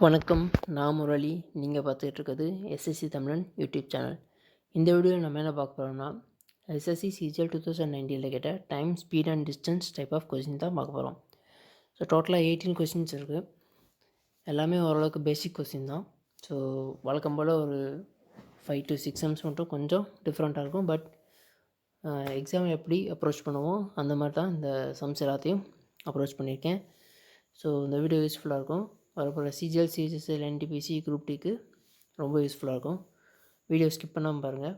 வணக்கம், நான் முரளி. நீங்கள் பார்த்துட்டு இருக்கிறது எஸ்எஸ்சி தமிழன் யூடியூப் சேனல். இந்த வீடியோவில் நம்ம என்ன பார்க்க போகிறோம்னா, எஸ்எஸ்சி சிஜிஎல் 2019 கேட்ட time, speed and distance type of question தான் பார்க்க போகிறோம். ஸோ டோட்டலாக 18 கொஸ்டின்ஸ் இருக்குது. எல்லாமே ஓரளவுக்கு பேசிக் கொஸ்டின் தான். ஸோ வழக்கம் போல் ஒரு 5 to 6 சம்ஸ் மட்டும் கொஞ்சம் டிஃப்ரெண்ட்டாக இருக்கும். பட் எக்ஸாம் எப்படி அப்ரோச் பண்ணுவோம் அந்த மாதிரி தான் இந்த சம்ஸ் எல்லாத்தையும் அப்ரோச் பண்ணியிருக்கேன். ஸோ இந்த வீடியோ யூஸ்ஃபுல்லாக இருக்கும். வரப்போகிற சிஜிஎல், சிஎஸ்எஸ்எல், என்டிபிசி, குரூப் டிக்கு ரொம்ப யூஸ்ஃபுல்லாக இருக்கும். வீடியோ ஸ்கிப் பண்ணாமல் பாருங்கள்.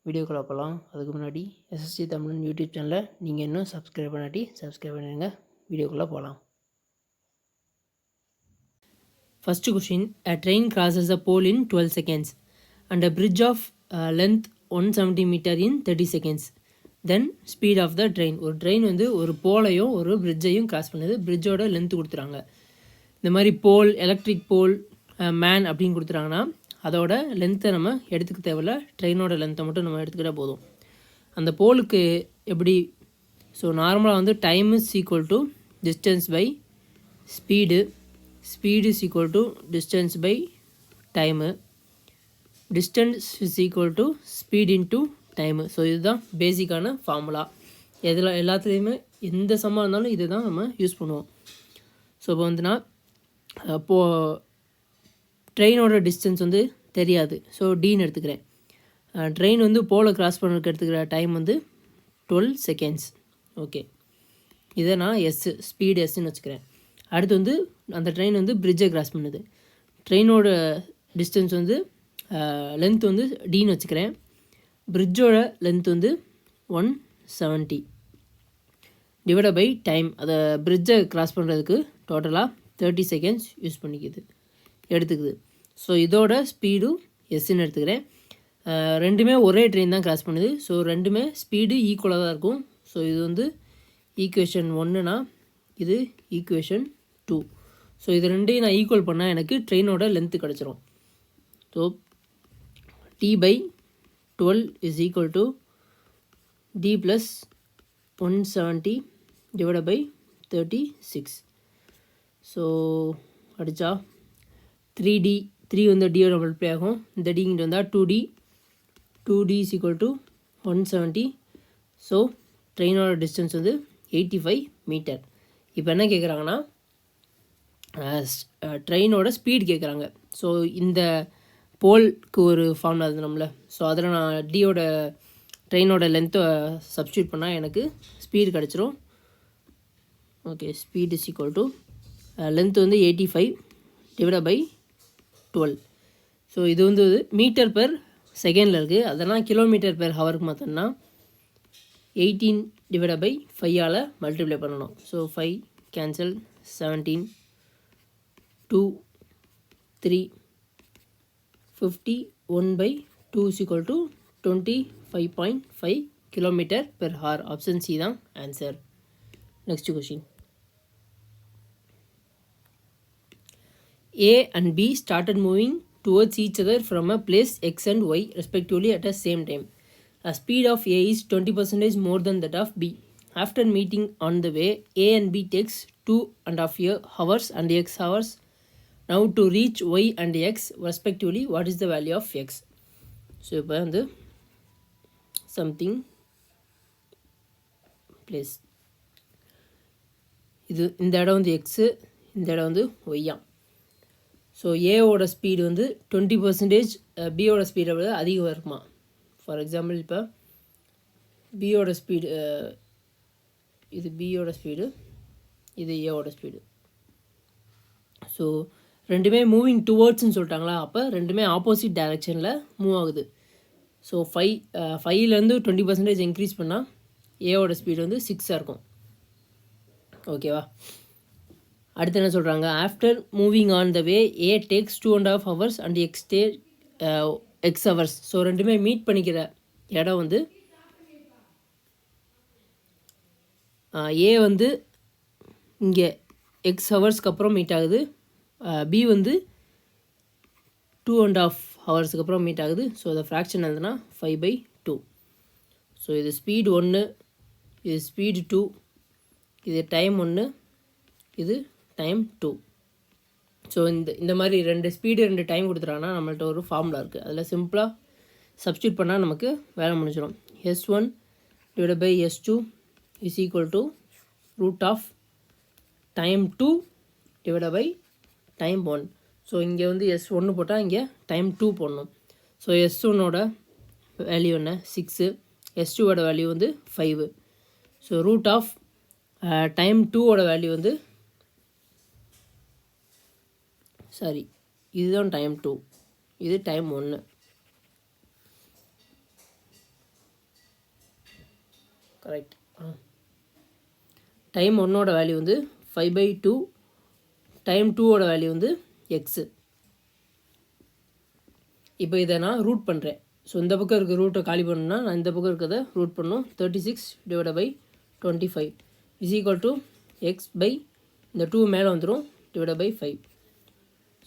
வீடியோக்குள்ளே போகலாம். அதுக்கு முன்னாடி எஸ்எஸ்சி தமிழன் யூடியூப் சேனலை நீங்கள் இன்னும் சப்ஸ்கிரைப் பண்ணாட்டி சப்ஸ்கிரைப் பண்ணிடுங்க. வீடியோக்குள்ளே போகலாம். First question. A train crosses a pole in 12 seconds and a bridge of length 170 meter in 30 seconds. Then speed of the train. ஒரு ட்ரெயின் வந்து ஒரு போலையும் ஒரு பிரிட்ஜையும் கிராஸ் பண்ணுது. பிரிட்ஜோட லென்த்து கொடுத்துறாங்க. இந்த மாதிரி போல், எலக்ட்ரிக் போல், மேன் அப்படின்னு கொடுத்துறாங்கன்னா அதோட லென்த்தை நம்ம எடுத்துக்க தேவையில்ல. ட்ரெயினோட லென்த்தை மட்டும் நம்ம எடுத்துக்கிட்டால் போதும். அந்த போலுக்கு எப்படி? ஸோ நார்மலாக வந்து time is equal to distance by speed. Speed is equal to distance by time. Distance is equal to speed into time. So இதுதான் பேசிக்கான ஃபார்முலா. எல்லாத்துலேயுமே எந்த சம்மாக இருந்தாலும் இது தான் நம்ம யூஸ் பண்ணுவோம். ஸோ இப்போ வந்துன்னா ட்ரெயினோட டிஸ்டன்ஸ் வந்து தெரியாது. ஸோ டீன்னு எடுத்துக்கிறேன். ட்ரெயின் வந்து போலை கிராஸ் பண்ணுறதுக்கு எடுத்துக்கிற டைம் வந்து 12 செகண்ட்ஸ். ஓகே, இதை நான் ஸ்பீடு எஸ்ன்னு வச்சுக்கிறேன். அடுத்து வந்து அந்த ட்ரெயின் வந்து பிரிட்ஜை கிராஸ் பண்ணுது. ட்ரெயினோட டிஸ்டன்ஸ் வந்து லென்த் வந்து டீன்னு வச்சுக்கிறேன். பிரிட்ஜோட லென்த் வந்து 170 டிவைட் பை டைம். அதை பிரிட்ஜை கிராஸ் பண்ணுறதுக்கு டோட்டலாக 30 செகண்ட்ஸ் எடுத்துக்குது. ஸோ இதோட ஸ்பீடும் எஸ்ன்னு எடுத்துக்கிறேன். ரெண்டுமே ஒரே ட்ரெயின் தான் கிராஸ் பண்ணுது. ஸோ ரெண்டுமே ஸ்பீடு ஈக்குவலாக தான் இருக்கும். ஸோ இது வந்து ஈக்குவேஷன் 1னா இது ஈக்குவேஷன் 2. ஸோ இது ரெண்டையும் நான் ஈக்குவல் பண்ணால் எனக்கு ட்ரெயினோட லென்த்து கிடச்சிரும். So T by 12 is equal to d plus 170 divided by 36. So அடித்தா 3d, 3 வந்து டியோட மல்டிப்ளை ஆகும். இந்த டி இங்கே வந்தால் 2d is equal to 170. So ட்ரெயினோட டிஸ்டன்ஸ் வந்து 85 மீட்டர். இப்போ என்ன கேட்குறாங்கன்னா ட்ரெயினோட ஸ்பீட் கேட்குறாங்க. ஸோ இந்த போலுக்கு ஒரு ஃபார்முலா இருந்தது நம்மள. ஸோ அதில் நான் டியோட ட்ரெயினோட லென்த்தை சப்ஸ்டியூட் பண்ணால் எனக்கு ஸ்பீடு கிடச்சிரும். Okay, speed is equal to length வந்து 85 டிவைட் பை 12. ஸோ இது வந்து மீட்டர் பெர் செகண்டில் இருக்குது. அதெல்லாம் கிலோமீட்டர் பெர் ஹவருக்கு மாற்றோம்னா 18 டிவைட் பை 5ஆல் மல்டிப்ளை பண்ணணும். So 5 cancel, 17, 2, 3, 50, 1 by 2 is equal to 25.5 kilometer per hour. Option C தான் answer. Next question. A and B started moving towards each other from a place X and Y respectively at the same time. The speed of A is 20% more than that of B. After meeting on the way, A and B takes 2.5 hours and X hours. Now to reach y and x respectively, what is the value of x? So இப்போ வந்து something place, இந்த இடம் வந்து x, இந்த இடம் வந்து ஒய்யா. So ஏவோட speed வந்து 20%, பியோட ஸ்பீடை விட அதிகம் இருக்குமா. ஃபார் எக்ஸாம்பிள் இப்போ பியோட ஸ்பீடு, இது பியோட ஸ்பீடு, இது ஏவோட ஸ்பீடு. ஸோ ரெண்டுமே மூவிங் டுவர்ட்ஸ்ன்னு சொல்லிட்டாங்களா, அப்போ ரெண்டுமே ஆப்போசிட் டைரெக்ஷனில் மூவ் ஆகுது. ஸோ 5லேருந்து 20% இன்க்ரீஸ் பண்ணால் ஏவோட ஸ்பீடு வந்து 6 இருக்கும். ஓகேவா. அடுத்து என்ன சொல்கிறாங்க, after moving on the way A takes 2.5 hours and X hours. So ரெண்டுமே மீட் பண்ணிக்கிற இடம் வந்து ஏ வந்து இங்கே எக்ஸ் ஹவர்ஸ்க்கு அப்புறம் மீட் ஆகுது. பி வந்து 2.5 hours அப்புறம் மீட் ஆகுது. ஸோ அதை ஃப்ராக்ஷன் எழுதுனா 5/2. ஸோ இது ஸ்பீடு 1, இது ஸ்பீடு 2, இது டைம் 1, இது டைம் 2. ஸோ இந்த மாதிரி 2 ஸ்பீடு 2 டைம் கொடுத்துட்டாங்கன்னா நம்மள்ட்ட ஒரு ஃபார்முலா இருக்குது. அதில் சிம்பிளாக சப்ஸ்டியூட் பண்ணால் நமக்கு வேலை முடிஞ்சிடும். S1 divide by S2 is equal to root of time 2 divide by time 1. So இங்கே வந்து S1 போட்டால் இங்கே டைம் 2 போடணும். ஸோ S1ஓட வேல்யூ என்ன 6, S2ஓட வேல்யூ வந்து 5. ஸோ ரூட் ஆஃப் டைம் 2ஓட வேல்யூ வந்து சாரி இதுதான் டைம் 2, இது டைம் 1. கரெக்ட். டைம் 1ஓட வேல்யூ வந்து 5/2, டைம் 2ஓட வேல்யூ வந்து எக்ஸு. இப்போ இதை நான் ரூட் பண்ணுறேன். ஸோ இந்த பக்கம் இருக்க ரூட்டை காலி பண்ணணும்னா நான் இந்த பக்கம் இருக்கிறத ரூட் பண்ணணும். 36 divide by 25 is equal to X by இந்த 2 மேலே வந்துடும் டிவைட் பை 5.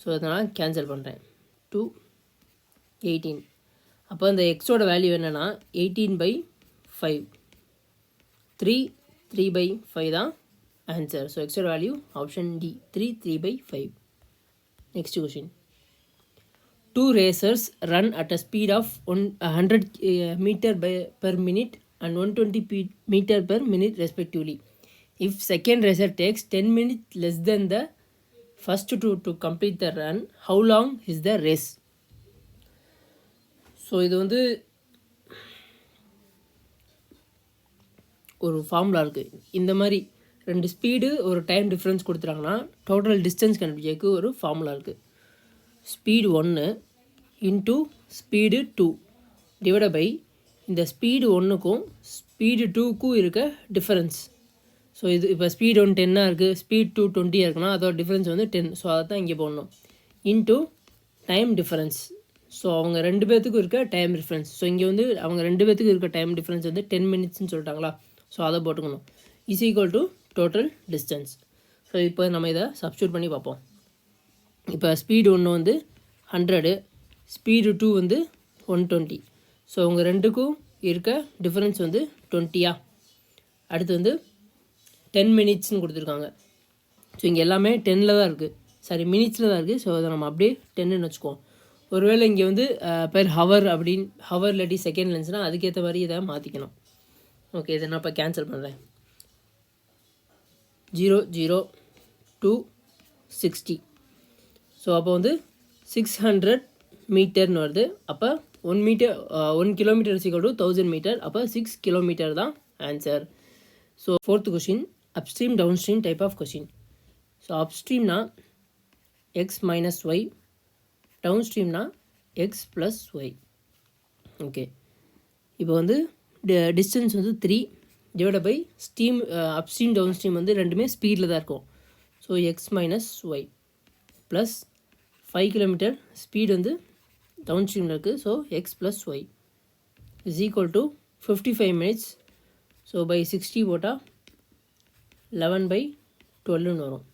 ஸோ அதனால் கேன்சல் பண்ணுறேன். 2 18. அப்போ இந்த எக்ஸோட வேல்யூ என்னென்னா 18/5. 3/5 தான் ஆன்சர். ஸோ எக்ஸோட value option D 3/5. Next question. 2 racers run at a speed of 100 meter per minute and 120 meter per minute respectively. If second racer takes 10 minutes less than the first two to complete the run, how long is the race? So இது வந்து ஒரு formula இருக்குது. இந்த மாதிரி 2 speed ஒரு time difference கொடுத்துட்டாங்கன்னா total distance கண்டுபிடிக்கிறதுக்கு ஒரு ஃபார்முலா இருக்குது. Speed 1 into speed 2 divide by இந்த ஸ்பீடு 1க்கும் ஸ்பீடு 2க்கும் இருக்க டிஃபரன்ஸ். ஸோ இது இப்போ ஸ்பீடு 1 10 இருக்குது, ஸ்பீட் 2 20 இருக்குன்னா அதோட டிஃப்ரென்ஸ் வந்து 10. ஸோ அதை தான் இங்கே போடணும். Into time difference. ஸோ அவங்க 2 பேர்த்துக்கும் இருக்க டைம் டிஃப்ரென்ஸ். ஸோ இங்கே வந்து அவங்க 2 பேர்த்துக்கும் இருக்க டைம் டிஃப்ரென்ஸ் வந்து 10 மினிட்ஸ்னு சொல்லிட்டாங்களா. ஸோ அதை போட்டுக்கணும். Is equal to total distance. So இப்போ நம்ம இதை சப்ஸ்டியூட் பண்ணி பார்ப்போம். இப்போ ஸ்பீடு 1 வந்து 100, ஸ்பீடு 2 வந்து 120. ஸோ அவங்க 2க்கும் இருக்க டிஃப்ரென்ஸ் வந்து 20. அடுத்து வந்து 10 மினிட்ஸ்னு கொடுத்துருக்காங்க. ஸோ இங்கே எல்லாமே 10ல் தான் இருக்குது, சாரி மினிட்ஸில் தான் இருக்குது. ஸோ அதை நம்ம அப்படியே 10ன்னு வச்சுக்குவோம். ஒருவேளை இங்கே வந்து பெர் ஹவர் அப்படின்னு ஹவர் இல்லாட்டி செகண்ட் லென்ஸ்னால் அதுக்கேற்ற மாதிரி இதை மாற்றிக்கணும். ஓகே, இதை நான் இப்போ கேன்சல் பண்ணுறேன். 0 0 2 60. ஸோ அப்போ வந்து 600 மீட்டர்னு வருது. அப்போ 1 kilometre is equal to 1000 metre. அப்போ 6 கிலோமீட்டர் தான் answer. So 4th question, upstream downstream type of question. So அப்ஸ்ட்ரீம்னா எக்ஸ் மைனஸ் ஒய், டவுன்ஸ்ட்ரீம்னா எக்ஸ் ப்ளஸ் ஒய். ஓகே, இப்போ வந்து டிஸ்டன்ஸ் வந்து 3 divide by stream upstream downstream வந்து ரெண்டுமே ஸ்பீடில் தான் இருக்கும். So X minus y plus 5 kilometre speed வந்து டவுன் ஸ்ட்ரீமில் இருக்குது. So X plus Y is equal to 55 minutes. So by 60 போட்டால் 11/12ன்னு வரும்.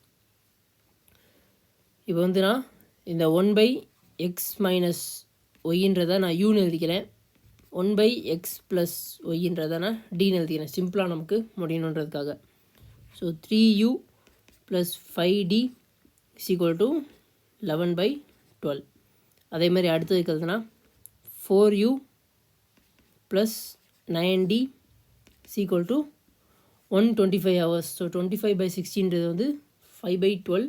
இப்போ வந்து நான் இந்த 1/x மைனஸ் ஒய்ன்றதை நான் யூன்னு எழுதிக்கிறேன், 1/x ப்ளஸ் ஒய்ன்றதை நான் டின்னு எழுதிக்கிறேன், சிம்பிளாக நமக்கு முடியணுன்றதுக்காக. So 3u plus 5d is equal to 11/12. அதே மாதிரி அடுத்தது எழுதுனா 4u plus 9d is equal to 125 hours. So 25/60ன்றது வந்து 5/12.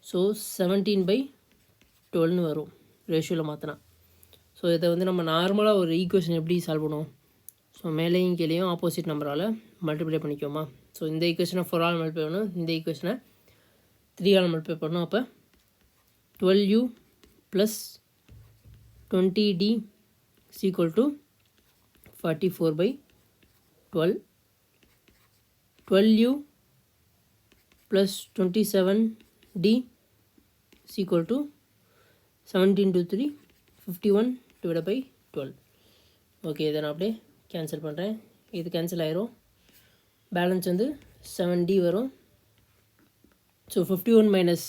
ஸோ 17/12ன்னு வரும் ரேஷியோவில் மாற்றினா. ஸோ இதை வந்து நம்ம நார்மலாக ஒரு ஈக்குவேஷன் எப்படி சால்வ் பண்ணுவோம்? ஸோ மேலேயும் கீழேயும் ஆப்போசிட் நம்பரால் மல்டிப்ளை பண்ணிக்கோமா. ஸோ இந்த ஈக்குவேஷனை 4 ஆல் மல்டிப்ளை பண்ணணும், இந்த ஈக்குவேஷனை 3 ஆல் மல்டிப்ளை பண்ணணும். அப்போ 12u plus 20d is equal to 44/12. 12u plus 27d is equal to 17 into 3 51 divided by 12. Okay, இதை நான் அப்படியே கேன்சல் பண்ணுறேன். இது கேன்சல் ஆயிரும். பேலன்ஸ் வந்து 7d வரும். ஸோ 51 மைனஸ்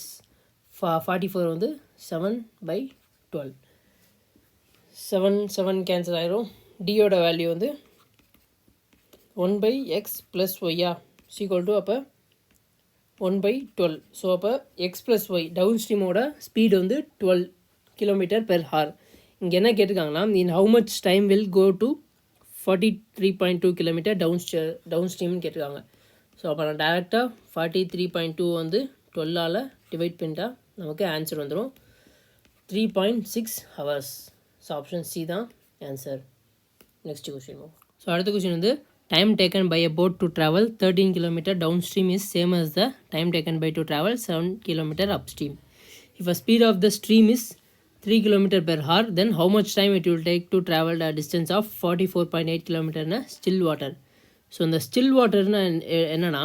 44 வந்து 7/12. 7 கேன்சல் ஆயிரும். டியோட வேல்யூ வந்து 1/x ப்ளஸ் ஒய்யா ஈக்குவல் டு அப்போ 1/12. ஸோ அப்போ எக்ஸ் ப்ளஸ் ஒய் டவுன் ஸ்ட்ரீமோட ஸ்பீடு வந்து 12 km/h. இங்கே என்ன கேட்டிருக்காங்கன்னா in how much time will go to 43.2 km down ஸ்ட்ரீம்னு கேட்டிருக்காங்க. ஸோ அப்போ நான் டேரெக்டாக 43.2 வந்து 12ஆல் டிவைட் பண்ணிட்டா நமக்கு ஆன்சர் வந்துடும் 3.6 hours. ஸோ ஆப்ஷன் சி தான் ஆன்சர். Next question. ஸோ அடுத்த கொஸ்டின் வந்து time taken by a boat to travel 13 km downstream is same as the time taken by to travel 7 km upstream. If a speed of the stream is 3 km/h, then how much time it will take to travel a distance of 44.8 km in a still water? So இந்த still வாட்டர்னா என்னென்னா,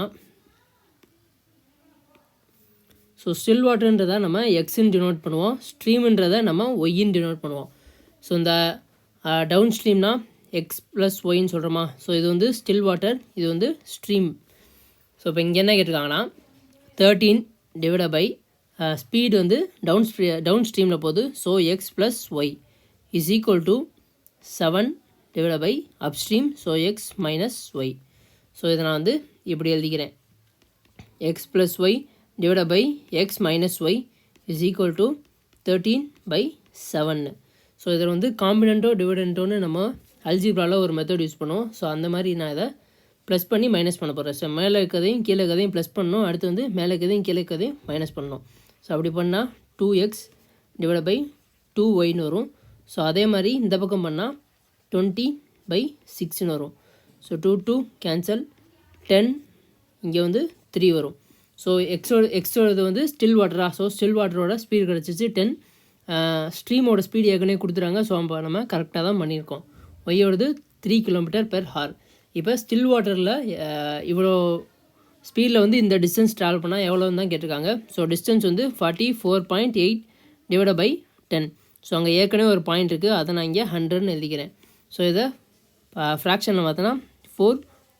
so still வாட்டர்ன்றதை நம்ம எக்ஸ்ன்னு denote பண்ணுவோம், ஸ்ட்ரீம்ன்றதை நம்ம ஒய்ன்னு denote பண்ணுவோம். So இந்த down ஸ்ட்ரீம்னா X plus ஒய்ன்னு சொல்கிறோமா. So இது வந்து ஸ்டில் வாட்டர், இது வந்து ஸ்ட்ரீம். ஸோ இப்போ இங்கே என்ன கேட்டிருக்காங்கன்னா 13 டிவைட் பை ஸ்பீடு வந்து டவுன் ஸ்ட்ரீமில் போகுது. So X plus Y is equal to 7 divide by upstream. So X minus Y. So இதை நான் வந்து இப்படி எழுதிக்கிறேன், X plus Y divide by X minus Y is equal to 13/7. So இதில் வந்து காம்பினண்ட்டோ டிவிடெண்ட்டோன்னு நம்ம அல்ஜிப்ராவில் ஒரு மெத்தட் யூஸ் பண்ணுவோம். ஸோ அந்த மாதிரி நான் இதை ப்ளஸ் பண்ணி மைனஸ் பண்ண போகிறேன். ஸோ மேலே இருக்கதையும் கீழே இருக்கதையும் ப்ளஸ் பண்ணணும், அடுத்து வந்து மேலே இருக்கதையும் கீழே இருக்கதையும் மைனஸ் பண்ணணும். ஸோ அப்படி பண்ணால் 2x டிவைட் பை 2yன்னு வரும். ஸோ அதே மாதிரி இந்த பக்கம் பண்ணால் 20/6ன்னு வரும். ஸோ 2 கேன்சல் 10, இங்கே வந்து 3 வரும். ஸோ எக்ஸோடது வந்து ஸ்டில் வாட்டரா. ஸோ ஸ்டில் வாட்டரோட ஸ்பீடு கிடச்சிச்சு 10. ஸ்ட்ரீமோட ஸ்பீடு ஏற்கனவே கொடுத்துறாங்க. ஸோ நம்ம கரெக்டாக தான் பண்ணியிருக்கோம். ஒய்யோடது 3 km/h. இப்போ ஸ்டில் வாட்டரில் இவ்வளோ ஸ்பீடில் வந்து இந்த டிஸ்டன்ஸ் ட்ராவல் பண்ணால் எவ்வளோன்னு தான் கேட்டிருக்காங்க. ஸோ டிஸ்டன்ஸ் வந்து 44.8 டிவைட் பை 10. ஸோ அங்கே ஏற்கனவே ஒரு பாயிண்ட் இருக்குது, அதை நான் இங்கே 100ன்னு எழுதிக்கிறேன். ஸோ இதை ஃப்ராக்ஷனில் பார்த்தோன்னா 4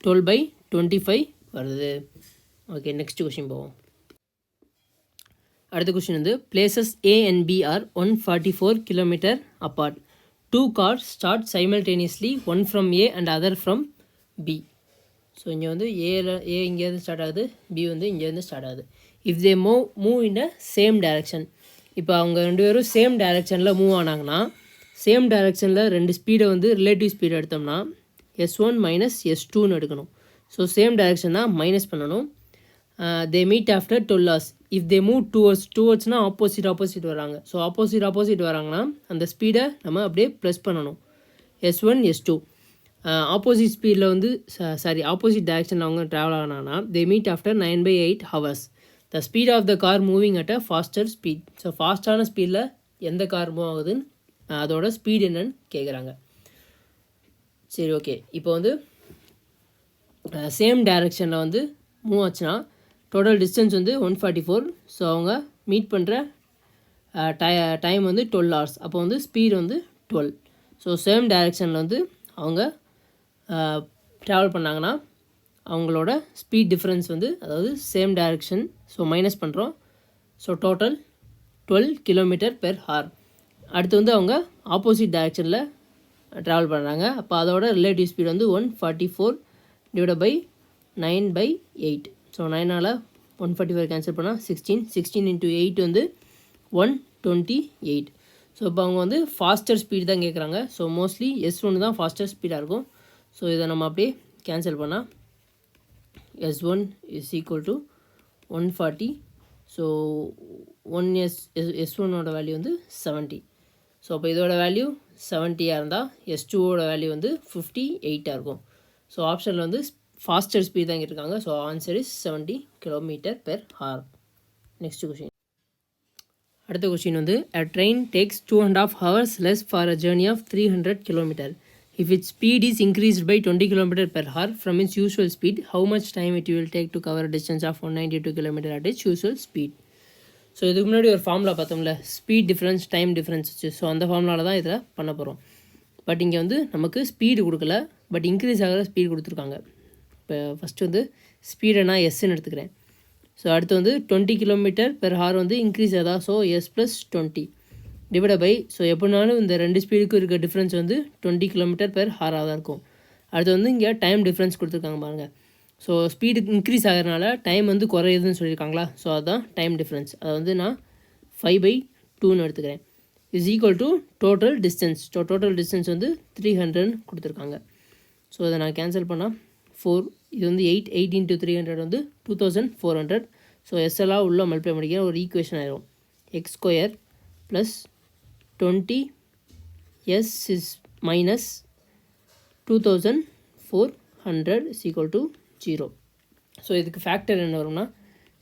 12/25 வருது. ஓகே, நெக்ஸ்ட் கொஸ்டின் போவோம். அடுத்த கொஸ்டின் வந்து places A and B are 144 km apart. Two cars start simultaneously, one from A and other from B. So இங்கே வந்து ஏ இங்கேருந்து ஸ்டார்ட் ஆகுது, பி வந்து இங்கேருந்து ஸ்டார்ட் ஆகுது. If they move in a same direction. இப்போ அவங்க ரெண்டு பேரும் சேம் டைரக்ஷனில் மூவ் ஆனாங்கன்னா, சேம் டைரக்ஷனில் ரெண்டு ஸ்பீடை வந்து ரிலேட்டிவ் ஸ்பீடு எடுத்தோம்னா S1 மைனஸ் S2ன்னு எடுக்கணும். ஸோ சேம் டைரக்ஷன் தான் மைனஸ் பண்ணணும். They meet after 12 hours. If they move டுவர்ட்ஸ்னால் ஆப்போசிட் வராங்க. ஸோ ஆப்போசிட் வராங்கன்னா அந்த ஸ்பீடை நம்ம அப்படியே ப்ளஸ் பண்ணணும், S1 S2. ஆப்போசிட் ஸ்பீடில் வந்து ஆப்போசிட் டைரக்ஷனில் அவங்க ட்ராவல் ஆனாங்கன்னா they meet after 9/8 hours. The speed of the car moving at a faster speed. So ஃபாஸ்ட்டான ஸ்பீடில் எந்த கார் மூவ் ஆகுதுன்னு அதோட ஸ்பீடு என்னன்னு கேட்குறாங்க. சரி, ஓகே. இப்போ வந்து சேம் டைரக்ஷனில் வந்து மூவ் ஆச்சுன்னா டோட்டல் டிஸ்டன்ஸ் வந்து 144. ஸோ அவங்க மீட் பண்ணுற டைம் வந்து 12 hours. அப்போ வந்து ஸ்பீடு வந்து 12. ஸோ சேம் டைரக்ஷனில் வந்து அவங்க ட்ராவல் பண்ணாங்கன்னா அவங்களோட ஸ்பீட் டிஃப்ரென்ஸ் வந்து, அதாவது சேம் டைரக்ஷன், ஸோ மைனஸ் பண்ணுறோம். So total 12 km/h. அடுத்து வந்து அவங்க ஆப்போசிட் டைரக்ஷனில் ட்ராவல் பண்ணுறாங்க. அப்போ அதோட ரிலேட்டிவ் ஸ்பீட் வந்து 144 டிவைட் பை 9/8. ஸோ 9ஆல் 144 கேன்சல் பண்ணால் 16 இன்ட்டு 8 வந்து 128. ஸோ இப்போ அவங்க வந்து ஃபாஸ்டர் ஸ்பீடு தான் கேட்குறாங்க. ஸோ மோஸ்ட்லி S1 தான் ஃபாஸ்டர் ஸ்பீடாக இருக்கும். ஸோ இதை நம்ம அப்படியே கேன்சல் பண்ணால் S1 is equal to 140. So S1ஓட வேல்யூ வந்து 70. ஸோ அப்போ இதோட வேல்யூ 70ஆக இருந்தால் S2ஓட வேல்யூ வந்து 58ஆக இருக்கும். ஸோ ஆப்ஷனில் வந்து ஃபாஸ்டர் ஸ்பீட் தான் கேட்டிருக்காங்க. So answer is 70 km/h. Next question. அடுத்த கொஸ்டின் வந்து a train takes 2.5 hours less for a journey of 300 km. If its speed is increased by 20 km/h from its usual speed, how much time it will take to cover a distance of 192 km at its usual speed? So இதுக்கு முன்னாடி ஒரு formula பார்த்தோம்ல, speed difference time difference. So அந்த ஃபார்முலாவில் தான் இதில் பண்ண போகிறோம். பட் இங்கே வந்து நமக்கு ஸ்பீடு கொடுக்கல, பட் இன்க்ரீஸ் ஆகிற ஸ்பீடு கொடுத்துருக்காங்க. இப்போ ஃபஸ்ட்டு வந்து ஸ்பீடை நான் எஸ்ன்னு எடுத்துக்கிறேன். ஸோ அடுத்து வந்து 20 km/h வந்து இன்க்ரீஸ் ஆகுதா. So S + 20 divide by, so எப்படினாலும் இந்த ரெண்டு ஸ்பீடுக்கும் இருக்க டிஃப்ரென்ஸ் வந்து 20 km/h தான் இருக்கும். அடுத்து வந்து இங்கே டைம் டிஃப்ரென்ஸ் கொடுத்துருக்காங்க பாருங்கள். ஸோ ஸ்பீடு இன்க்ரீஸ் ஆகிறதுனால டைம் வந்து குறையுதுன்னு சொல்லியிருக்காங்களா. ஸோ அதுதான் டைம் டிஃப்ரென்ஸ். அதை வந்து நான் 5/2ன்னு எடுத்துக்கிறேன். Is equal to total distance. So total distance வந்து 300 கொடுத்துருக்காங்க. ஸோ அதை நான் கேன்சல் பண்ணால் 4, இது வந்து 8 × 300 வந்து 2400. ஸோ எஸ்எல்லாம் உள்ள மல்டிப்ளை பண்ணிக்கிற ஒரு ஈக்குவேஷன் ஆயிரும். x² + 20 s is minus 2400 is equal to 0. So இதுக்கு ஃபேக்டர் என்ன வரும்னா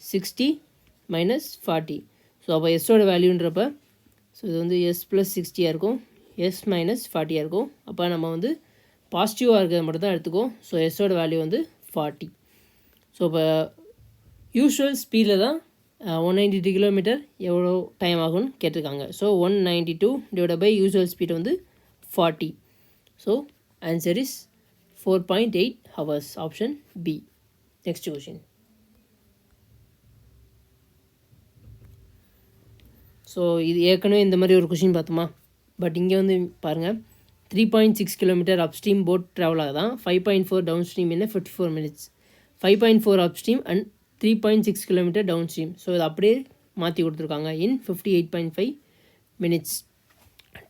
60 - 40. ஸோ அப்போ எஸ்ஸோட வேல்யூன்றப்ப ஸோ இது வந்து s + 60 இருக்கும், s - 40 இருக்கும். அப்போ நம்ம வந்து பாசிட்டிவாக இருக்கிறத மட்டும் தான் எடுத்துக்கோம். ஸோ எஸ்ஸோட வேல்யூ வந்து 40. ஸோ இப்போ யூஷுவல் ஸ்பீடில் தான் 192 கிலோமீட்டர் எவ்வளோ டைம் ஆகும்னு கேட்டிருக்காங்க. ஸோ 192 / யூஷுவல் ஸ்பீட் வந்து 40. So answer is 4.8 hours. Option B. Next question. So இது ஏற்கனவே இந்த மாதிரி ஒரு கொஷின் பார்த்தோமா. பட் இங்கே வந்து பாருங்கள், 3.6 கிலோமீட்டர் அப்ஸ்ட்ரீம் போட் ட்ராவல் ஆகுதான். 5.4 டவுன் ஸ்ட்ரீம் என்ன 54 minutes. 5.4 upstream and 3.6 kilometre down stream. So இது அப்படியே மாற்றி கொடுத்துருக்காங்க. In 58.5 minutes.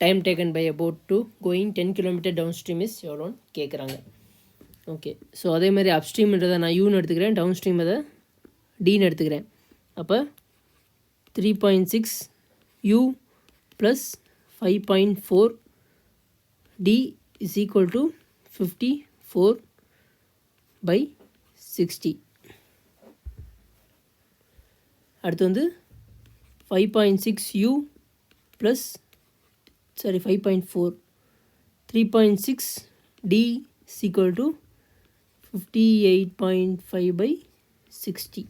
Time taken by a boat to going 10 kilometre down stream is எவ்வளோன்னு கேட்குறாங்க. ஓகே, ஸோ அதே மாதிரி அப்ஸ்ட்ரீம்ன்றதை நான் யூன்னு எடுத்துக்கிறேன், டவுன் ஸ்ட்ரீம் அதை டின்னு எடுத்துக்கிறேன். அப்போ 3.6 u + 5.4 d is equal to 54/60. அடுத்து வந்து 5.6 u + 5.4 3.6 d is equal to 58.5/60.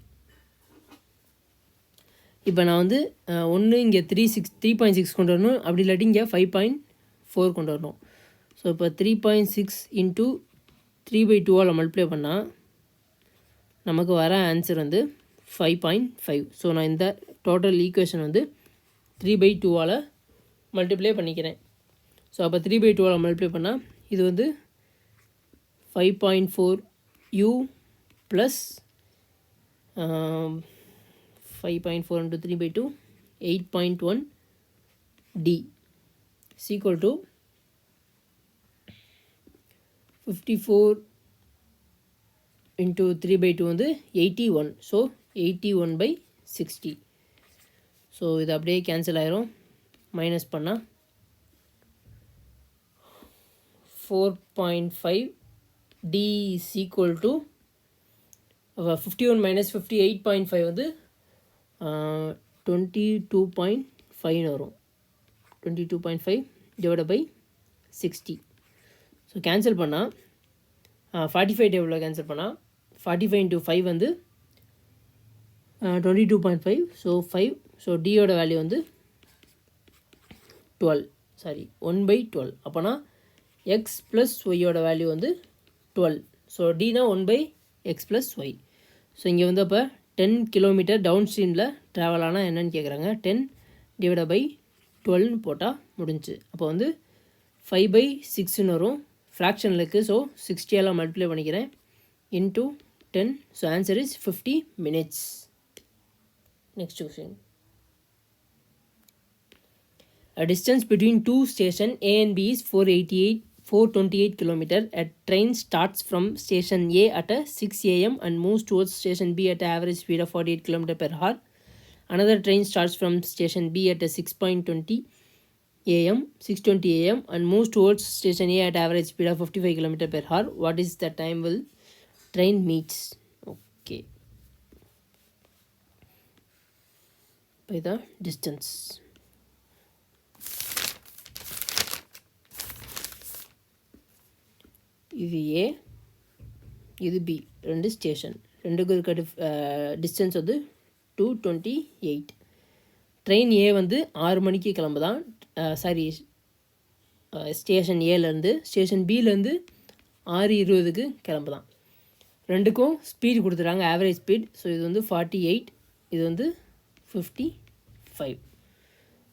இப்போ நான் வந்து ஒன்று இங்கே 3.6 கொண்டு வரணும், அப்படி இல்லாட்டி இங்கே 5.4 கொண்டு வரணும். ஸோ இப்போ 3.6 × 3/2 மல்டிப்ளை பண்ணால் நமக்கு வர ஆன்சர் வந்து 5.5. ஸோ நான் இந்த டோட்டல் ஈக்குவேஷன் வந்து 3/2 மல்டிப்ளை பண்ணிக்கிறேன். ஸோ அப்போ 3/2 மல்டிப்ளை பண்ணால் இது வந்து 5.4 u + 5.4 × 3/2 8.1 d is equal to 54 × 3/2 வந்து 81. ஸோ 81/60. ஸோ இது அப்படியே கேன்சல் ஆயிரும். மைனஸ் பண்ணால் 4.5 d is equal to 51 - 58.5 வந்து 22.5 வரும். 22.5 / 60. ஸோ கேன்சல் பண்ணால் 45 டேபிளில் கேன்சல் பண்ணால் 45 × 5 வந்து 22.5. ஸோ 5. ஸோ டியோட வேல்யூ வந்து 1/12. அப்போனா எக்ஸ் + ஒய்யோட வேல்யூ வந்து 12. So Tina 1/x + y. So இங்கே வந்து அப்போ 10 கிலோமீட்டர் டவுன் ஸ்ட்ரீமில் ட்ராவல் ஆனால் என்னென்னு கேட்குறாங்க. 10 / 12 போட்டால் முடிஞ்சு. அப்போ வந்து 5/6ன்னு வரும். ஃப்ராக்ஷனில் இருக்குது. ஸோ 60 மல்டிப்ளை பண்ணிக்கிறேன் × 10. So answer is 50 minutes. Next question. A distance between two stations A and B is 428 km. A train starts from station A at 6 a.m. and moves towards station B at an average speed of 48 km/h. Another train starts from station B at 6:20 a.m. and moves towards station A at average speed of 55 km/h. What is the time will train meets? Okay. By the distance. இது ஏ, இது B, ரெண்டு station. ரெண்டுக்கும் இருக்க distance வந்து 228. Train ஏ வந்து 6 மணிக்கு கிளம்புதான். Station ஏலேருந்து. Station பிலேருந்து 6:20க்கு கிளம்புதான். ரெண்டுக்கும் speed கொடுத்துட்டாங்க, ஆவரேஜ் ஸ்பீட். ஸோ இது வந்து 48, இது வந்து 55.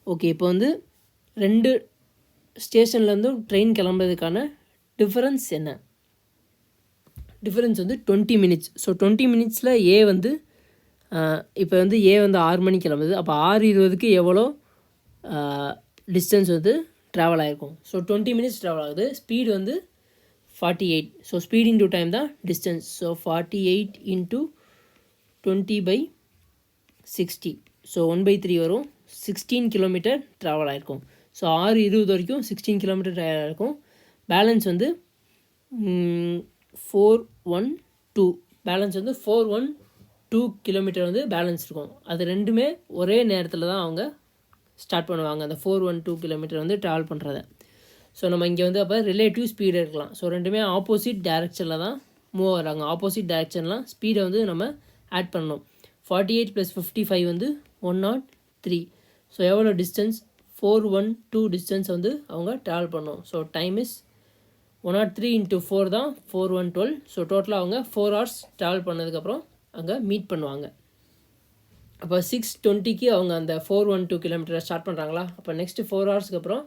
ஓகே, இப்போ வந்து ரெண்டு ஸ்டேஷன்லேருந்து ட்ரெயின் கிளம்புறதுக்கான டிஃபரன்ஸ் என்ன? டிஃபரன்ஸ் வந்து 20 மினிட்ஸ். ஸோ 20 மினிட்ஸில் ஏ வந்து இப்போ வந்து ஏ வந்து 6 மணிக்கு கிளம்புது. அப்போ 6:20க்கு எவ்வளோ டிஸ்டன்ஸ் வந்து ட்ராவல் ஆகிருக்கும். ஸோ 20 மினிட்ஸ் ட்ராவல் ஆகுது. ஸ்பீடு வந்து 48. ஸோ ஸ்பீட் இன்டூ டைம் தான் டிஸ்டன்ஸ். So 48 into 20/60. ஸோ 1/3 வரும். 16 கிலோமீட்டர் ட்ராவல் ஆகிருக்கும். ஸோ 6:20 வரைக்கும் 16 கிலோமீட்டர் ட்ராவல் ஆகிருக்கும். பேலன்ஸ் வந்து 412. பேலன்ஸ் வந்து 412 கிலோமீட்டர் வந்து பேலன்ஸ் இருக்கும். அது ரெண்டுமே ஒரே நேரத்தில் தான் அவங்க ஸ்டார்ட் பண்ணுவாங்க, அந்த 412 கிலோமீட்டர் வந்து ட்ராவல் பண்ணுறத. ஸோ நம்ம இங்கே வந்து அப்போ ரிலேட்டிவ் ஸ்பீடு இருக்கலாம். ஸோ ரெண்டுமே ஆப்போசிட் டைரெக்ஷனில் தான் மூவ் ஆகிறாங்க. ஆப்போசிட் டைரெக்ஷன்லாம் ஸ்பீடை வந்து நம்ம ஆட் பண்ணணும். 48 + 55 வந்து 103. ஸோ எவ்வளோ டிஸ்டன்ஸ்? 412 டிஸ்டன்ஸ் வந்து அவங்க ட்ராவல் பண்ணணும். ஸோ டைம் இஸ் 103 × 4 தான் 4112. ஸோ டோட்டலாக அவங்க 4 hours ட்ராவல் பண்ணதுக்கப்புறம் அங்கே மீட் பண்ணுவாங்க. அப்போ 6:20க்கு அவங்க அந்த 412 கிலோமீட்டரை ஸ்டார்ட் பண்ணுறாங்களா? அப்போ நெக்ஸ்ட்டு 4 ஹவர்ஸ்க்கு அப்புறம்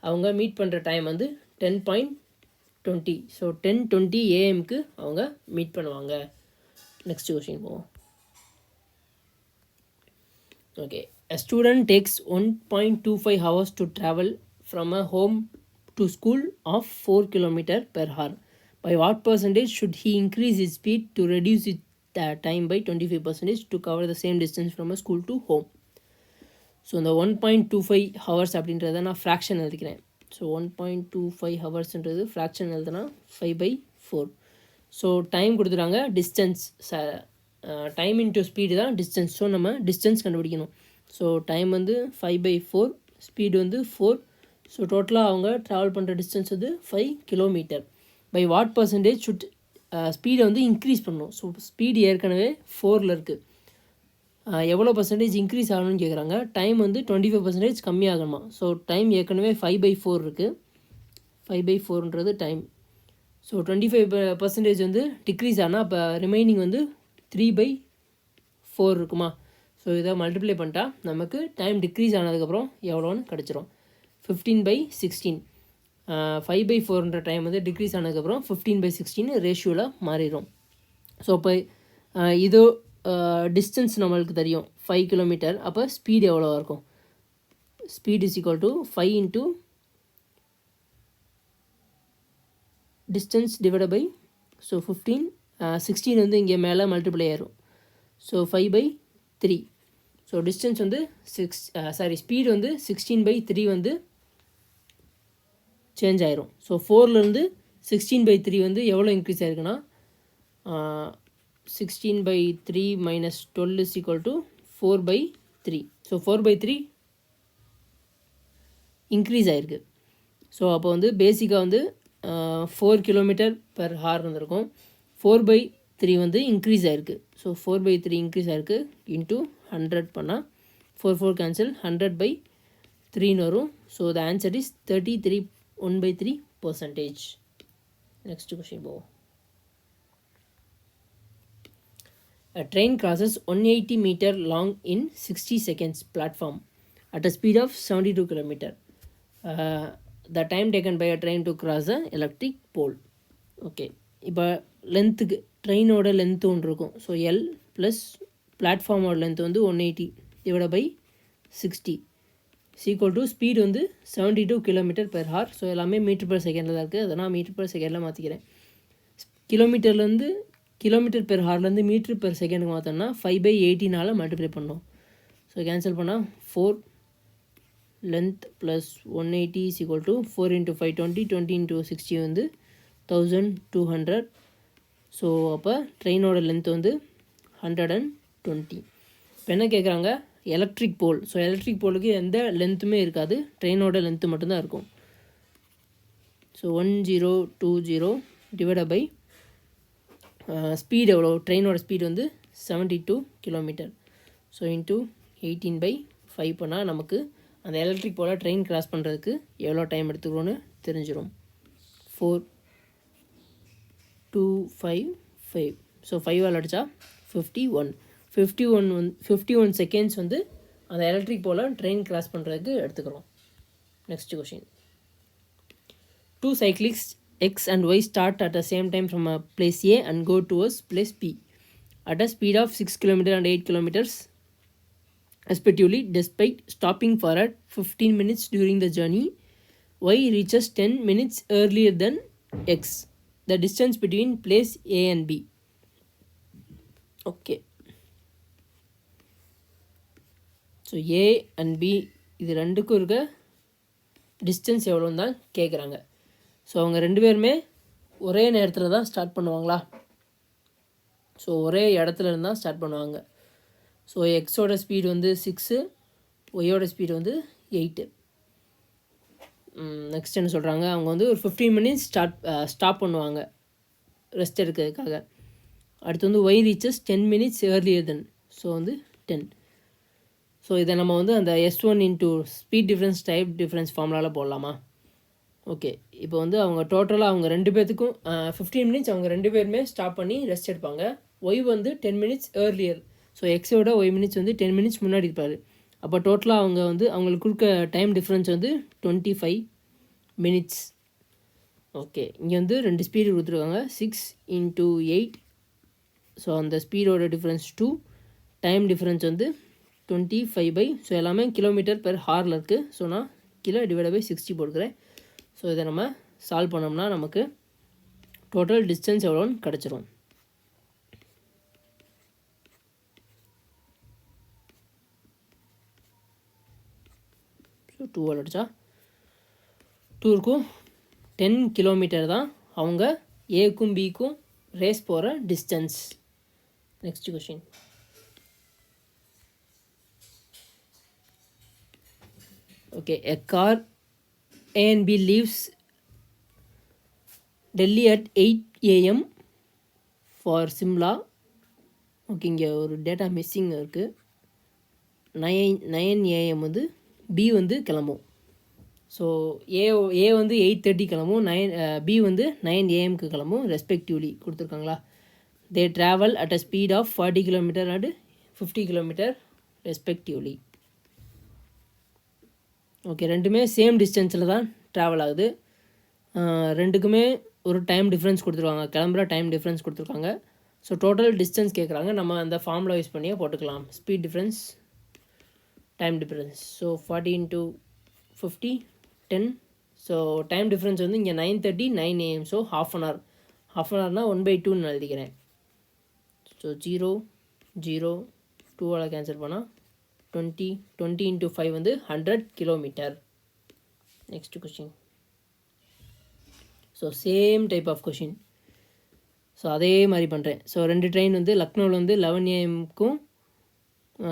அவங்க மீட் பண்ணுற டைம் வந்து 10:20. ஸோ 10:20 AM அவங்க மீட் பண்ணுவாங்க. நெக்ஸ்ட் கொஸ்டின் போவோம். Okay, a student takes 1.25 hours to travel from a home to school of 4 km/h. By what percentage should he increase his speed to reduce it time by 25% to cover the same distance from a school to home? So இந்த 1.25 hours அப்படின்றத நான் fraction எழுதிக்கிறேன். So 1.25 ஹவர்ஸ்ன்றது fraction எழுதுனா 5/4. So time கொடுத்துட்டாங்க, distance time into speed தான் distance. So நம்ம distance கண்டுபிடிக்கணும். So time வந்து 5/4, ஸ்பீடு வந்து 4. ஸோ டோட்டலாக அவங்க ட்ராவல் பண்ணுற டிஸ்டன்ஸ் வந்து 5 kilometre. By what percentage should ஸ்பீடை வந்து இன்க்ரீஸ் பண்ணணும். ஸோ ஸ்பீடு ஏற்கனவே 4ல் இருக்குது. எவ்வளோ பர்சன்டேஜ் இன்க்ரீஸ் ஆகணும்னு கேட்குறாங்க. டைம் வந்து 25% கம்மியாகணுமா? ஸோ டைம் ஏற்கனவே 5/4 இருக்குது. 5/4ன்றது டைம். ஸோ 25% வந்து டிக்ரீஸ் ஆனால் அப்போ ரிமைனிங் வந்து 3/4 இருக்குமா? ஸோ இதை மல்டிப்ளை பண்ணிட்டா நமக்கு டைம் டிக்ரீஸ் ஆனதுக்கப்புறம் எவ்வளோன்னு கிடச்சிரும். 15/16. 5/4ன்ற டைம் வந்து டிக்ரீஸ் ஆனதுக்கப்புறம் 15/16 ரேஷியோவில் மாறிடும். ஸோ இப்போ இதோ டிஸ்டன்ஸ் நம்மளுக்கு தெரியும் 5 கிலோமீட்டர். அப்போ ஸ்பீடு எவ்வளோவா இருக்கும்? Speed is equal to 5 × distance divide by, so 15. 16 வந்து இங்கே மேலே மல்டிப்ளை ஆயிரும். ஸோ 5/3. ஸோ டிஸ்டன்ஸ் வந்து ஸ்பீடு வந்து 16/3 வந்து சேஞ்ச் ஆயிரும். ஸோ 4லேருந்து 16/3 வந்து எவ்வளோ இன்க்ரீஸ் ஆயிருக்குன்னா 16/3 - 12 = 4/3. ஸோ 4/3 இன்க்ரீஸ் ஆகிருக்கு. ஸோ அப்போ வந்து பேசிக்காக வந்து 4 km/h இருந்திருக்கும். 4/3 வந்து இன்க்ரீஸ் ஆகிருக்கு. ஸோ 4/3 இன்க்ரீஸ் ஆகிருக்கு. இன்ட்டு 100 பண்ணால் 4 கேன்சல், 100/3 வரும். So the answer is 33 1/3%. Next question போவோம். A train crosses 180 meter long in 60 seconds platform at a speed of 72 km. The time taken by a train to cross the electric pole. Okay, இப்போ லென்த்துக்கு ட்ரெயினோட length ஒன்று இருக்கும். So L plus பிளாட்ஃபார்மோட length வந்து 180 / 60 = speed வந்து 72 km/h. So எல்லாமே மீட்டர்/செகண்டில் தான் இருக்குது. அதை நான் மீட்டர்/செகண்டில் மாற்றிக்கிறேன். கிலோமீட்டர்லேருந்து km/hலேருந்து மீட்டர்/செகண்டுக்கு மாற்றோம்னா 5/18 மல்டிப்ளை பண்ணோம். ஸோ கேன்சல் பண்ணால் 4 லென்த் ப்ளஸ் 180 = 4 × 5 20, 20 × 60 வந்து 1200. ஸோ அப்போ ட்ரெயினோட லென்த் வந்து 120. இப்போ என்ன கேட்குறாங்க? எலக்ட்ரிக் போல். ஸோ எலக்ட்ரிக் போலுக்கு எந்த லென்த்துமே இருக்காது, ட்ரெயினோட லென்த்து மட்டும்தான் இருக்கும். ஸோ 1020 டிவைட் பை ஸ்பீடு எவ்வளோ? ட்ரெயினோட ஸ்பீடு வந்து 72 km. ஸோ இன்ட்டு 18/5 பண்ணால் நமக்கு அந்த எலக்ட்ரிக் போல் ட்ரெயின் கிராஸ் பண்ணுறதுக்கு எவ்வளோ டைம் எடுத்துக்கிறோன்னு தெரிஞ்சிடும். 4255. ஸோ 5ஆல் அடித்தா 51 செகண்ட்ஸ் வந்து அந்த எலக்ட்ரிக் போல் ட்ரெயின் கிராஸ் பண்ணுறதுக்கு எடுத்துக்கிறோம். Next question. 2 cyclists x and y start at the same time from a place A and go towards place B at a speed of 6 km and 8 kilometers respectively, despite stopping for at 15 minutes during the journey. Y reaches 10 minutes earlier than x. The distance between place A and B. Okay. So A and B இது ரெண்டுக்கும் இருக்க distance எவ்வளோன்னு தான் கேட்குறாங்க. So அவங்க ரெண்டு பேருமே ஒரே நேரத்தில் தான் ஸ்டார்ட் பண்ணுவாங்களா? ஸோ ஒரே இடத்துல இருந்தால் ஸ்டார்ட் பண்ணுவாங்க. ஸோ எக்ஸோட ஸ்பீடு வந்து 6, ஒய்யோட ஸ்பீடு வந்து 8. நெக்ஸ்ட் என்ன சொல்கிறாங்க, அவங்க வந்து ஒரு 15 மினிட்ஸ் ஸ்டாப் பண்ணுவாங்க ரெஸ்ட் எடுக்கிறதுக்காக. அடுத்து வந்து ஒய் ரீச்சஸ் 10 மினிட்ஸ் ஏர்லியர் தென், ஸோ வந்து 10. ஸோ இதை நம்ம வந்து அந்த S1 into speed difference type difference ஃபார்முலாவில் போடலாமா? ஓகே, இப்போ வந்து அவங்க டோட்டலாக அவங்க ரெண்டு பேர்த்துக்கும் 15 மினிட்ஸ் அவங்க ரெண்டு பேருமே ஸ்டாப் பண்ணி ரெஸ்ட் எடுப்பாங்க. ஒய் வந்து 10 மினிட்ஸ் ஏர்லியர். ஸோ எக்ஸோட ஒய் மினிட்ஸ் வந்து 10 மினிட்ஸ் முன்னாடி இருப்பார். அப்போ டோட்டலாக அவங்க வந்து அவங்களுக்கு கொடுக்க டைம் டிஃப்ரென்ஸ் வந்து 25 மினிட்ஸ். ஓகே, இங்கே வந்து ரெண்டு ஸ்பீடு கொடுத்துருக்காங்க, 6 × 8. ஸோ அந்த ஸ்பீடோட டிஃப்ரென்ஸ் 2, டைம் டிஃப்ரென்ஸ் வந்து 25 ஸோ எல்லாமே கிலோமீட்டர் பெர் ஹாரில் இருக்குது. ஸோ நான் கீழே டிவைட் பை 60 போட்டுக்கிறேன். ஸோ இதை நம்ம சால்வ் பண்ணோம்னா நமக்கு டோட்டல் டிஸ்டன்ஸ் எவ்வளோன்னு கிடச்சிரும். ஸோ 2 அடிச்சா 2 இருக்கும் 10 கிலோமீட்டர் தான் அவங்க ஏக்கும் பிக்கும் ரேஸ் போகிற distance. Next question. Okay, a car A and B leaves Delhi at 8 AM for Simla. Okay, இங்கே ஒரு டேட்டா மிஸ்ஸிங் இருக்குது. 9 AM வந்து B வந்து கிளம்பும். ஸோ ஏ வந்து 8:30 கிளம்பும், B வந்து 9 AM கிளம்பும் ரெஸ்பெக்டிவ்லி கொடுத்துருக்காங்களா. They travel at a speed of 40 km and 50 km respectively. Okay, ரெண்டுமே சேம் டிஸ்டன்ஸில் தான் ட்ராவல் ஆகுது. ரெண்டுக்குமே ஒரு டைம் டிஃப்ரென்ஸ் கொடுத்துருக்காங்க, கிளம்புற டைம் டிஃப்ரென்ஸ் கொடுத்துருக்காங்க. ஸோ டோட்டல் டிஸ்டன்ஸ் கேட்குறாங்க, நம்ம அந்த ஃபார்முலா யூஸ் பண்ணியே போட்டுக்கலாம். Speed difference, time difference. So 40 × 50 10. So time difference வந்து இங்கே 9:30 9 AM. ஸோ half an hourனால் 1/2 எழுதிக்கிறேன். ஸோ 0 0 2 கேன்சல் பண்ணால் 20 × 5 வந்து 100 kilometre. Next question. So same type of question. So அதே மாதிரி பண்ணுறேன். ஸோ ரெண்டு ட்ரெயின் வந்து லக்னோவில் வந்து 11 AM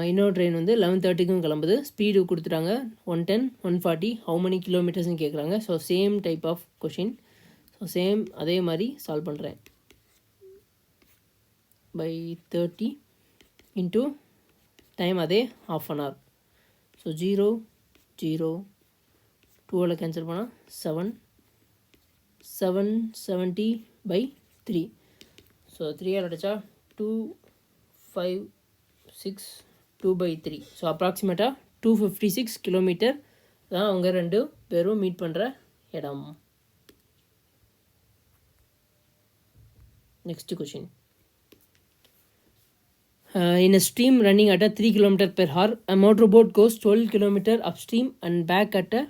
இன்னொரு ட்ரெயின் வந்து 11:30 கிளம்புது. ஸ்பீடு கொடுத்துட்டாங்க 110 140. ஹவு many கிலோமீட்டர்ஸ்னு கேட்குறாங்க. So same type of question. So same அதே மாதிரி சால்வ் பண்ணுறேன். பை 30 இன்ட்டு டைம் அதே half an hour. So 0 0 2 cancel பண்ணால் 7 770/3. ஸோ 3 அடித்தா 2 5 6 2/3. ஸோ அப்ராக்சிமேட்டாக 256 கிலோமீட்டர் தான் அவங்க ரெண்டு பேரும் மீட் பண்ணுற இடம். Next question. In a stream running at a 3 km per hour, a motorboat goes 12 km upstream and back at a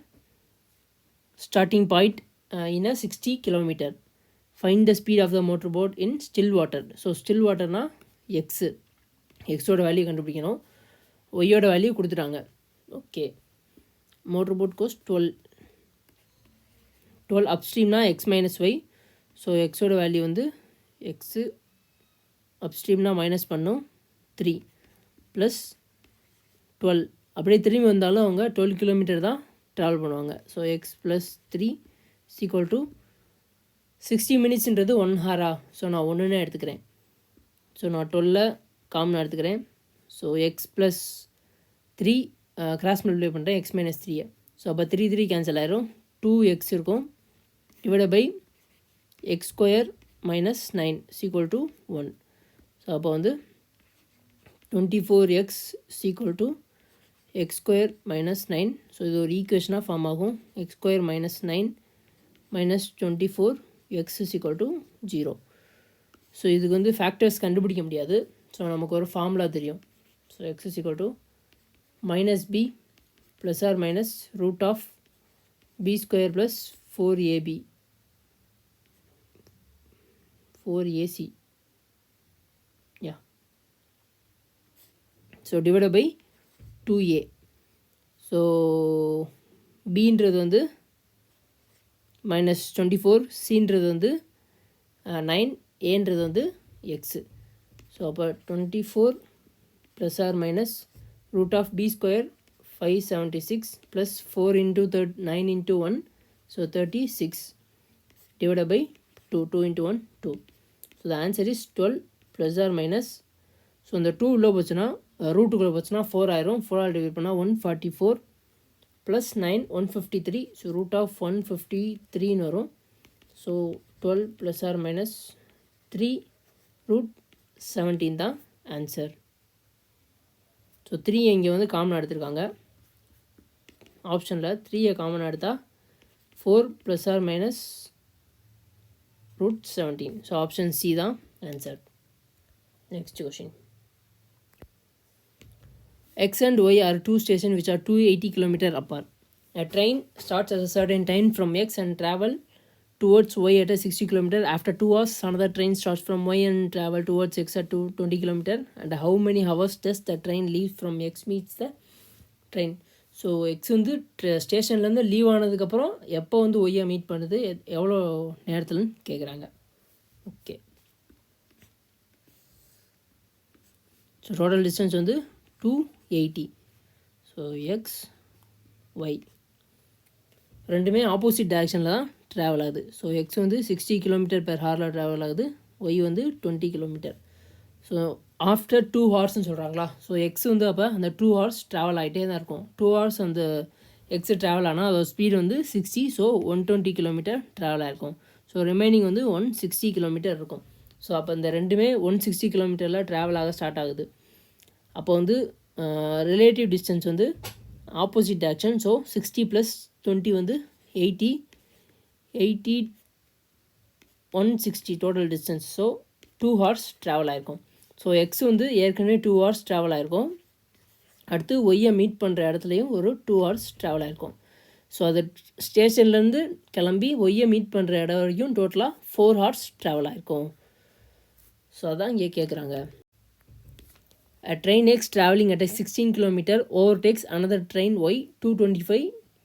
starting point in a 60 km. Find the speed of the motorboat in still water. So still waterனா எக்ஸோட value கண்டுபிடிக்கணும், ஒய்யோட value கொடுத்துட்டாங்க. Okay, motorboat goes 12 upstreamனா x - y. So எக்ஸோட value வந்து x அப்ஸ்ட்ரீம்னா minus பண்ணும் 3 + 12. அப்படியே திரும்பி வந்தாலும் அவங்க 12 கிலோமீட்டர் தான் ட்ராவல் பண்ணுவாங்க. ஸோ எக்ஸ் + 3 = 60 மினிட்ஸ்ன்றது 1 ஹாரா. ஸோ நான் ஒன்றுன்னு எடுத்துக்கிறேன். ஸோ நான் 12 காமனாக எடுத்துக்கிறேன். ஸோ எக்ஸ் + 3 கிராஸ் மல்டிப்ளை பண்ணுறேன், x - 3. ஸோ அப்போ 3 3 கேன்சல் ஆயிரும், 2x இருக்கும், டிவைட் பை x² - 9 = 1. ஸோ அப்போ வந்து 24x = x² - 9. ஸோ இது ஒரு ஈக்குவேஷனாக ஃபார்ம் ஆகும். x² - 9 - 24 X is equal to 0. So இதுக்கு வந்து ஃபேக்டர்ஸ் கண்டுபிடிக்க முடியாது. ஸோ நமக்கு ஒரு ஃபார்முலா தெரியும். So x is equal to minus b plus or minus root of B square plus 4ab 4ac யா. So divided by 2a. So பின்றது வந்து மைனஸ் 24, சின்றது வந்து 9, ஏன்றது வந்து எக்ஸு. ஸோ அப்போ 24 plus or minus root of B square 576 plus 4 into 9 into 1, so 36 divided by 2, 2 into 1 2. So the answer is 12 plus or minus. So இந்த 2 உள்ள போச்சுன்னா ரூட்டுக்குள்ளே போச்சுன்னா 4 ஆயிரும். 4 ஆல் டிவைட் பண்ணால் 144 ப்ளஸ் 9 153. ஸோ ரூட் ஆஃப் 153ன்னு வரும். So 12 plus or minus 3 root 17 தான் answer. So 3 இங்கே வந்து காமனாக எடுத்திருக்காங்க. ஆப்ஷனில் 3 காமனாக எடுத்தால் 4 plus or minus root 17. So option C தான் answer. Next question. X and Y are two stations which are 280 km apart. A train starts at a certain time from X and travel towards Y at a 60 km. After 2 hours, another train starts from Y and travel towards X at 20 km. And how many hours does the train leave from X meets the train? So X வந்து ஸ்டேஷன்லேருந்து leave ஆனதுக்கப்புறம் எப்போ வந்து ஒய்யை meet பண்ணுது, எவ்வளோ நேரத்தில்னு கேட்குறாங்க. Okay. So total distance வந்து 280. ஸோ எக்ஸ் ஒய் ரெண்டுமே ஆப்போசிட் டைரெக்ஷனில் தான் ட்ராவல் ஆகுது. ஸோ எக்ஸ் வந்து 60 km/h ட்ராவல் ஆகுது, ஒய் வந்து 20 km. ஸோ ஆஃப்டர் 2 ஹவர்ஸ்ன்னு சொல்கிறாங்களா. ஸோ எக்ஸ் வந்து அப்போ அந்த 2 ஹவர்ஸ் ட்ராவல் ஆகிட்டே தான் இருக்கும். 2 ஹவர்ஸ் அந்த எக்ஸ் ட்ராவல் ஆனால் அதோட ஸ்பீடு வந்து 60. ஸோ 120 km ட்ராவல் ஆகிருக்கும். ஸோ ரிமைனிங் வந்து 160 km இருக்கும். ஸோ அப்போ இந்த ரெண்டுமே 160 km ட்ராவல் ஆக ஸ்டார்ட் ஆகுது. அப்போ வந்து ரிலேட்டிவ் டிஸ்டன்ஸ் வந்து ஆப்போசிட் டைரக்ஷன். ஸோ 60 + 20 வந்து 80 160 total distance. So 2 hours travel ஆகிருக்கும். ஸோ எக்ஸ் வந்து ஏற்கனவே 2 ஹவர்ஸ் ட்ராவல் ஆகிருக்கும். அடுத்து ஒய்யை மீட் பண்ணுற இடத்துலையும் ஒரு 2 ஹவர்ஸ் ட்ராவல் ஆகிருக்கும். ஸோ அது ஸ்டேஷன்லேருந்து கிளம்பி ஒய்யை மீட் பண்ணுற இடம் வரைக்கும் டோட்டலாக 4 ஹவர்ஸ் ட்ராவல் ஆகிருக்கும். ஸோ அதான் இங்கே கேட்குறாங்க. A train X travelling at a 16 km overtakes another train Y 225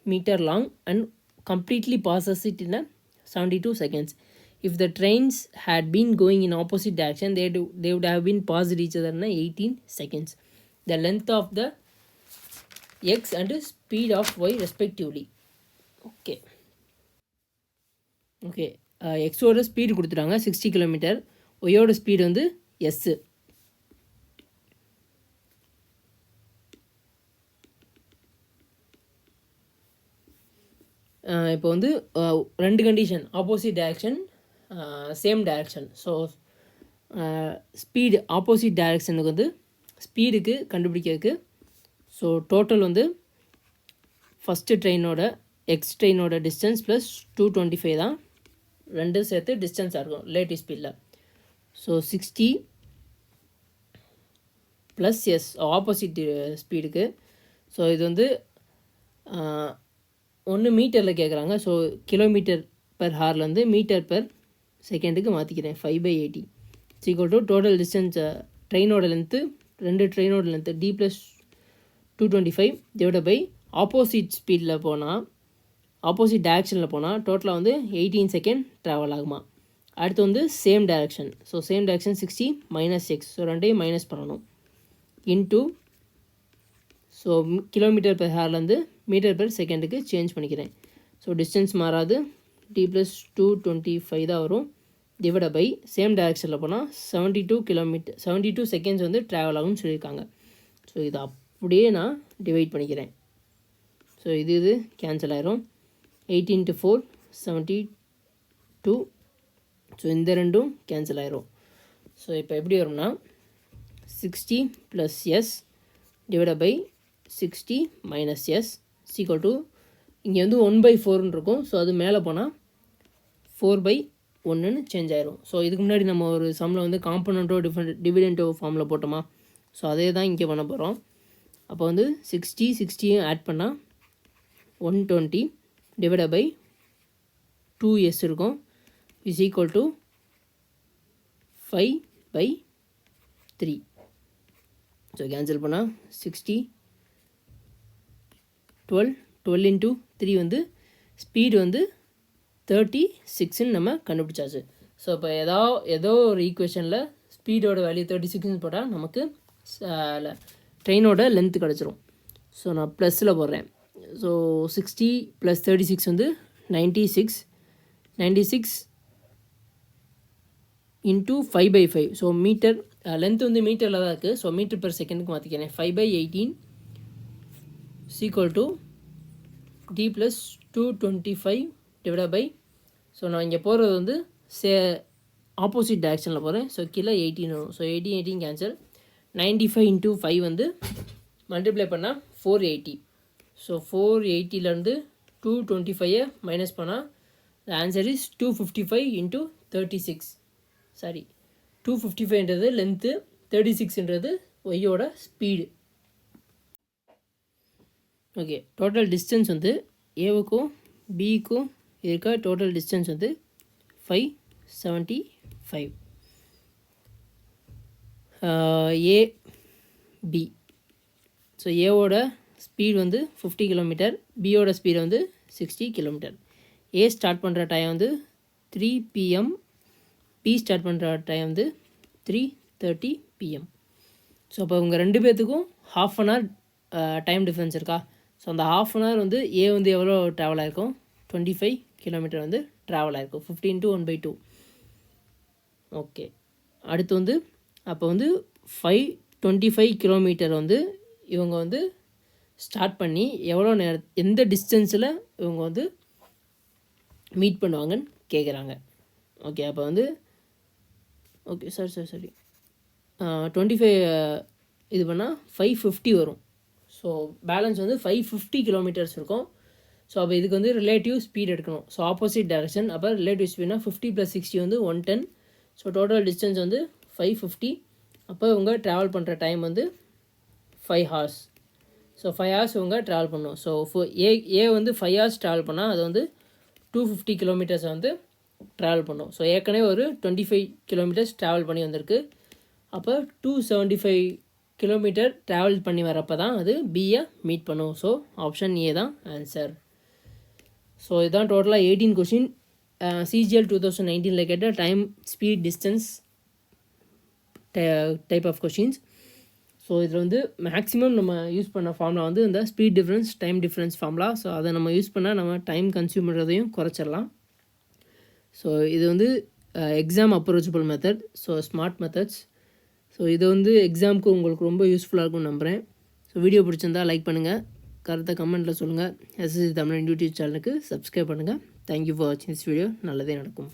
meter long and completely passes it in a 72 seconds. If the trains had been going in opposite direction, they would have been passed each other in 18 seconds. The length of the X and speed of Y respectively. Okay. Okay. Xோட speed கொடுத்துட்டாங்க 60 km. ஒய்யோட speed வந்து S. இப்போ வந்து ரெண்டு condition, opposite direction same direction. So speed opposite டைரக்ஷனுக்கு வந்து ஸ்பீடுக்கு கண்டுபிடிக்கிறதுக்கு ஸோ டோட்டல் வந்து ஃபஸ்ட்டு ட்ரெயினோட எக்ஸ் ட்ரெயினோட டிஸ்டன்ஸ் ப்ளஸ் 225 தான் ரெண்டும் சேர்த்து டிஸ்டன்ஸாக இருக்கும் ரிலேட்டிவ் ஸ்பீடில். ஸோ 60 ப்ளஸ் எஸ் ஆப்போசிட் ஸ்பீடுக்கு. ஸோ இது வந்து 1 மீட்டரில் கேட்குறாங்க. ஸோ km/hலேருந்து மீட்டர்/செகண்டுக்கு மாற்றிக்கிறேன். 5/80 = டோட்டல் டிஸ்டன்ஸ் ட்ரெயினோட லென்த்து ரெண்டு ட்ரெயினோட length d + 225 divide by opposite ஸ்பீடில் போனால் ஆப்போசிட் டைரக்ஷனில் போனால் டோட்டலாக வந்து 18 செகண்ட் ட்ராவல் ஆகுமா. அடுத்து வந்து same direction. So same direction 60 - x. So ரெண்டையும் மைனஸ் பண்ணணும். இன்ட்டு ஸோ km/hலேருந்து மீட்டர்/செகண்டுக்கு சேஞ்ச் பண்ணிக்கிறேன். ஸோ டிஸ்டன்ஸ் மாறாது, d + 225 தான் வரும். டிவைட் பை சேம் டைரக்ஷனில் போனால் 72 செகண்ட்ஸ் வந்து ட்ராவல் ஆகும்னு சொல்லியிருக்காங்க. ஸோ இது அப்படியே நான் டிவைட் பண்ணிக்கிறேன். ஸோ இது கேன்சல் ஆயிரும். 18 × 4 72. ஸோ இந்த ரெண்டும் கேன்சல் ஆயிரும். ஸோ இப்போ எப்படி வரும்னா 60 + s டிவைட் பை 60 - s = இங்கே வந்து 1/4 இருக்கும். ஸோ அது மேலே போனால் 4/1 1ன்னு சேஞ்ச் ஆயிரும். ஸோ இதுக்கு முன்னாடி நம்ம ஒரு சம்மில் வந்து காம்பனண்ட்டோ டிவிடெண்ட்டோ ஃபார்மில் போட்டோமா, ஸோ அதே தான் இங்கே பண்ண போகிறோம். அப்போ வந்து 60 ஆட் பண்ணால் 120 டிவைடட் பை 2s இருக்கும், is equal to 5/3. So cancel பண்ணால் 60 12 இன்ட்டு 3 வந்து ஸ்பீடு வந்து 36ன்னு நம்ம கண்டுபிடிச்சாச்சு. ஸோ இப்போ ஏதோ ஒரு ஈக்குவேஷனில் ஸ்பீடோட வேல்யூ 36ன்னு போட்டால் நமக்கு ட்ரெயினோட லென்த்து கிடச்சிரும். ஸோ நான் ப்ளஸில் போடுறேன். ஸோ 60 + 36 வந்து 96 இன்ட்டு 5/5. ஸோ மீட்டர் லென்த் வந்து மீட்டரில் தான் இருக்குது. ஸோ மீட்டர் பெர் செகண்டுக்கு மாற்றிக்கிறேன். 5/18 equal to d + 225 divide by, so நான் இங்கே போகிறது வந்து ஆப்போசிட் டைரெக்ஷனில் போகிறேன். ஸோ கீழே 18 வரும். So 18 cancel. 95 இன்ட்டு 5 வந்து மல்டிப்ளை பண்ணால் 480. ஸோ 480லேருந்து 225 மைனஸ் பண்ணால் the answer is 255 into 36. Sorry, 255ன்றது லென்த்து, 36ன்றது ஒய்யோட ஸ்பீடு. ஓகே, டோட்டல் டிஸ்டன்ஸ் வந்து ஏவுக்கும் பிக்கும் இருக்க டோட்டல் டிஸ்டன்ஸ் வந்து 575. ஏபி, ஸோ ஏவோட ஸ்பீட் வந்து 50 km, பியோட ஸ்பீடு வந்து 60 km. ஏ ஸ்டார்ட் பண்ணுற டைம் வந்து 3 PM, பி ஸ்டார்ட் பண்ணுற டைம் வந்து 3:30 PM. ஸோ அப்போ இவங்க 2 பேர்த்துக்கும் ½ டைம் டிஃப்ரென்ஸ் இருக்கா. ஸோ அந்த ½ வந்து ஏ வந்து எவ்வளோ ட்ராவல் ஆகிருக்கும், 25 km வந்து ட்ராவல் ஆகிருக்கும். 15 × 1/2. ஓகே, அடுத்து வந்து அப்போ வந்து 525 km வந்து இவங்க வந்து ஸ்டார்ட் பண்ணி எவ்வளோ எந்த டிஸ்டன்ஸில் இவங்க வந்து மீட் பண்ணுவாங்கன்னு கேட்குறாங்க. ஓகே, அப்போ வந்து ஓகே சரி 25 இது பண்ணால் 550 வரும். ஸோ பேலன்ஸ் வந்து 550 km இருக்கும். ஸோ அப்போ இதுக்கு வந்து ரிலேட்டிவ் ஸ்பீட் எடுக்கணும். So opposite direction. அப்போ ரிலேட்டிவ் ஸ்பீட்னா 50 + 60 வந்து 110. ஸோ டோட்டல் டிஸ்டன்ஸ் வந்து 550. அப்போ இவங்க ட்ராவல் பண்ணுற டைம் வந்து 5 hours. ஸோ 5 hours இவங்க ட்ராவல் பண்ணணும். ஸோ ஏ வந்து 5 hours ட்ராவல் பண்ணால் அது வந்து 250 km வந்து ட்ராவல் பண்ணோம். ஸோ ஏற்கனவே ஒரு 25 km ட்ராவல் பண்ணி வந்திருக்கு. அப்போ 275 km ட்ராவல் பண்ணி வரப்போ தான் அது பியை மீட் பண்ணும். ஸோ ஆப்ஷன் ஏ தான் ஆன்சர். ஸோ இதுதான் டோட்டலாக 18 கொஷின் சிஜிஎல் 2019 கேட்ட time, speed, distance type of questions. So இதில் வந்து மேக்ஸிமம் நம்ம யூஸ் பண்ண ஃபார்முலா வந்து இந்த speed difference, time difference formula. So அதை நம்ம யூஸ் பண்ணால் நம்ம டைம் கன்சியூம் பண்ணுறதையும் குறைச்சிடலாம். ஸோ இது வந்து exam approachable method, so smart methods. So இது வந்து எக்ஸாமுக்கு உங்களுக்கு ரொம்ப யூஸ்ஃபுல்லாக இருக்கும்னு நம்புகிறேன். ஸோ வீடியோ பிடிச்சிருந்தா லைக் பண்ணுங்கள், கருத்தை கமெண்ட்டில் சொல்லுங்கள். எஸ்எஸ்சி தமிழ் யூடியூப் சேனலுக்கு சப்ஸ்கிரைப் பண்ணுங்கள். தேங்க்யூ ஃபார் வாட்சிங் திஸ் வீடியோ. நல்லதே நடக்கும்.